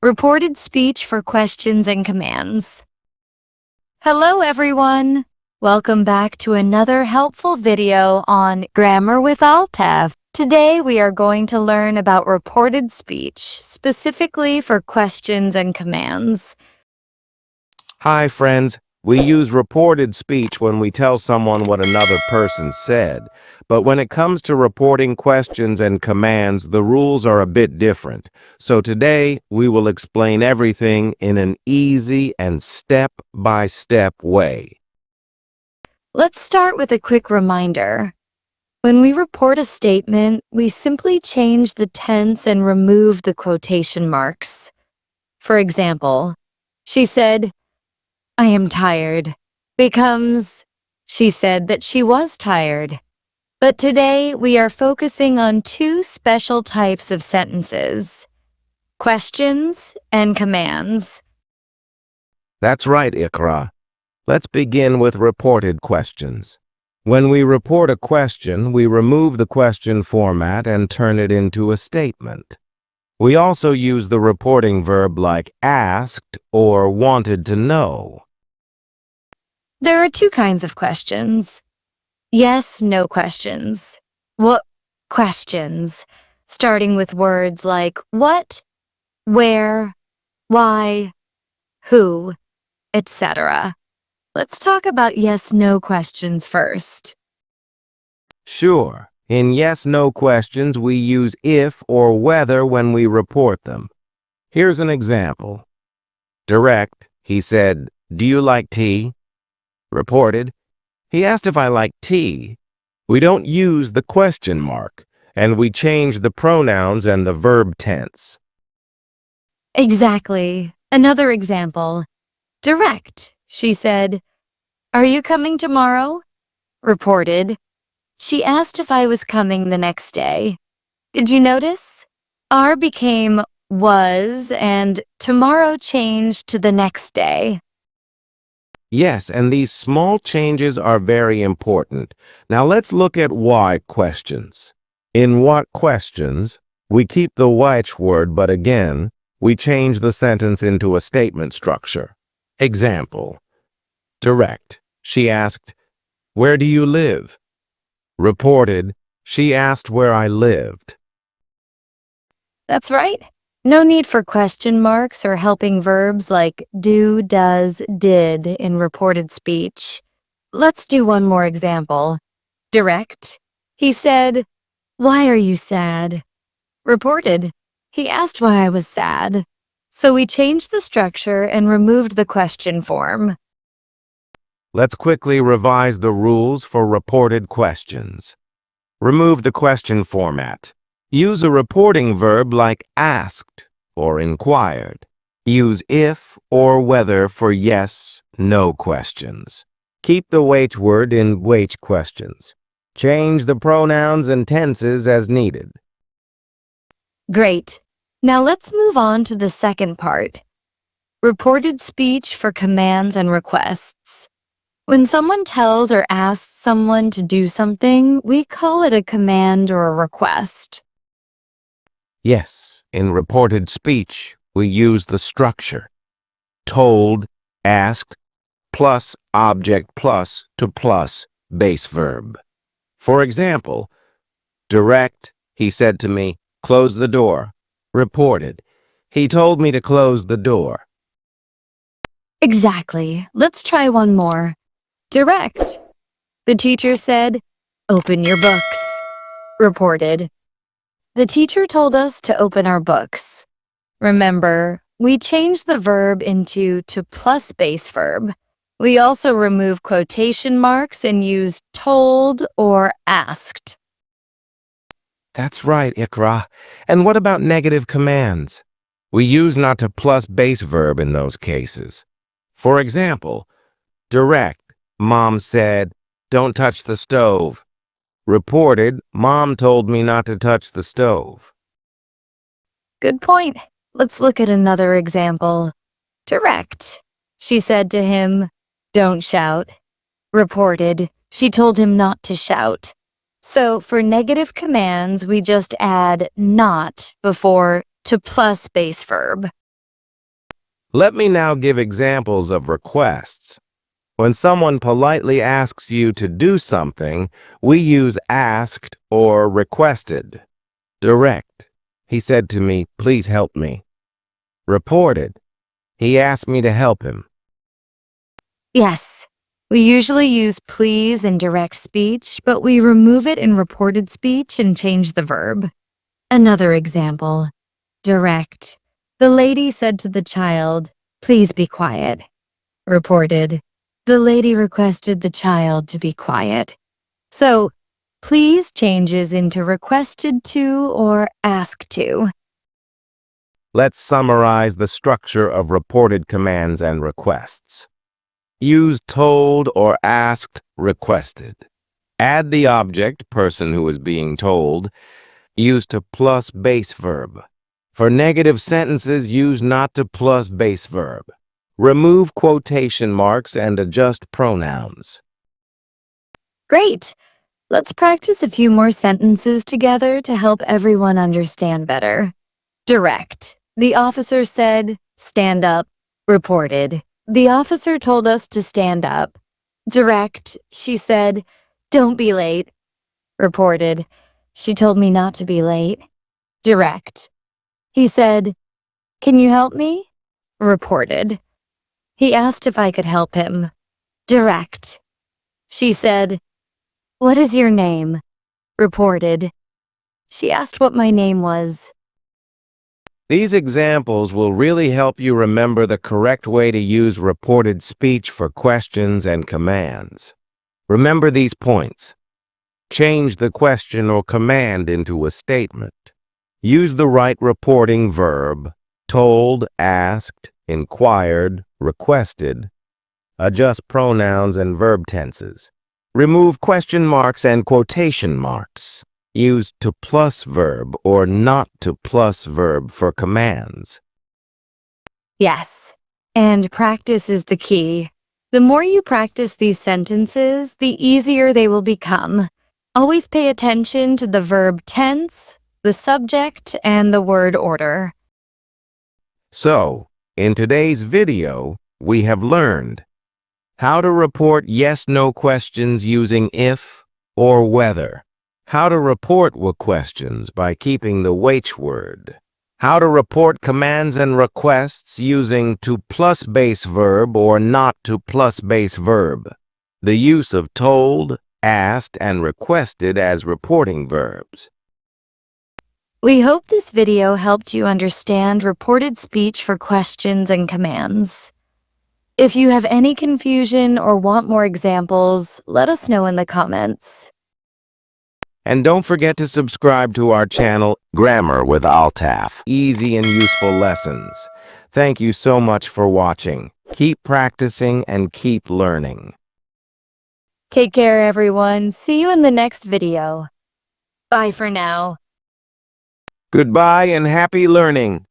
Reported speech for questions and commands. Hello everyone! Welcome back to another helpful video on Grammar with Altav. Today we are going to learn about reported speech, specifically for questions and commands. Hi, friends. We use reported speech when we tell someone what another person said, but when it comes to reporting questions and commands, the rules are a bit different. So today, we will explain everything in an easy and step-by-step way. Let's start with a quick reminder. When we report a statement, we simply change the tense and remove the quotation marks. For example, she said, "I am tired," becomes, "She said that she was tired." But today we are focusing on two special types of sentences: questions and commands. That's right, Ikra. Let's begin with reported questions. When we report a question, we remove the question format and turn it into a statement. We also use the reporting verb like asked or wanted to know. There are two kinds of questions. Yes, no questions. What questions? Starting with words like what, where, why, who, etc. Let's talk about yes-no questions first. Sure, in yes-no questions, we use if or whether when we report them. Here's an example. Direct, he said, "Do you like tea?" Reported, he asked if I like tea. We don't use the question mark, and we change the pronouns and the verb tense. Exactly. Another example. Direct, she said, "Are you coming tomorrow?" Reported, she asked if I was coming the next day. Did you notice? Are became was and tomorrow changed to the next day. Yes, and these small changes are very important. Now let's look at why questions. In what questions, we keep the watchword, but again, we change the sentence into a statement structure. Example, direct, she asked, "Where do you live?" Reported, she asked where I lived. That's right. No need for question marks or helping verbs like do, does, did in reported speech. Let's do one more example. Direct, he said, "Why are you sad?" Reported, he asked why I was sad. So we changed the structure and removed the question form. Let's quickly revise the rules for reported questions. Remove the question format. Use a reporting verb like asked or inquired. Use if or whether for yes, no questions. Keep the watchword in watch questions. Change the pronouns and tenses as needed. Great. Now let's move on to the second part. Reported speech for commands and requests. When someone tells or asks someone to do something, we call it a command or a request. Yes, in reported speech, we use the structure told, asked, plus object plus to plus base verb. For example, direct, he said to me, "Close the door." Reported, he told me to close the door. Exactly. Let's try one more. Direct. The teacher said, "Open your books." Reported. The teacher told us to open our books. Remember, we changed the verb into to plus base verb. We also remove quotation marks and use told or asked. That's right, Ikra. And what about negative commands? We use not to plus base verb in those cases. For example, direct, Mom said, "Don't touch the stove." Reported, Mom told me not to touch the stove. Good point. Let's look at another example. Direct. She said to him, "Don't shout." Reported. She told him not to shout. So for negative commands, we just add not before to plus base verb. Let me now give examples of requests. When someone politely asks you to do something, we use asked or requested. Direct. He said to me, "Please help me." Reported. He asked me to help him. Yes, we usually use please in direct speech, but we remove it in reported speech and change the verb. Another example. Direct. The lady said to the child, "Please be quiet." Reported. The lady requested the child to be quiet. So, please changes into requested to or asked to. Let's summarize the structure of reported commands and requests. Use told or asked, requested. Add the object, person who is being told. Use to plus base verb. For negative sentences, use not to plus base verb. Remove quotation marks and adjust pronouns. Great! Let's practice a few more sentences together to help everyone understand better. Direct. The officer said, "Stand up." Reported. The officer told us to stand up. Direct. She said, "Don't be late." Reported. She told me not to be late. Direct. He said, "Can you help me?" Reported. He asked if I could help him. Direct. She said, "What is your name?" Reported. She asked what my name was. These examples will really help you remember the correct way to use reported speech for questions and commands. Remember these points. Change the question or command into a statement. Use the right reporting verb, told, asked, inquired, requested. Adjust pronouns and verb tenses. Remove question marks and quotation marks. Use to plus verb or not to plus verb for commands. Yes, and practice is the key. The more you practice these sentences, the easier they will become. Always pay attention to the verb tense, the subject, and the word order. So, in today's video, we have learned how to report yes-no questions using if or whether. How to report questions by keeping the which word. How to report commands and requests using to plus base verb or not to plus base verb. The use of told, asked, and requested as reporting verbs. We hope this video helped you understand reported speech for questions and commands. If you have any confusion or want more examples, let us know in the comments. And don't forget to subscribe to our channel, Grammar with Altaf. Easy and useful lessons. Thank you so much for watching. Keep practicing and keep learning. Take care, everyone. See you in the next video. Bye for now. Goodbye and happy learning.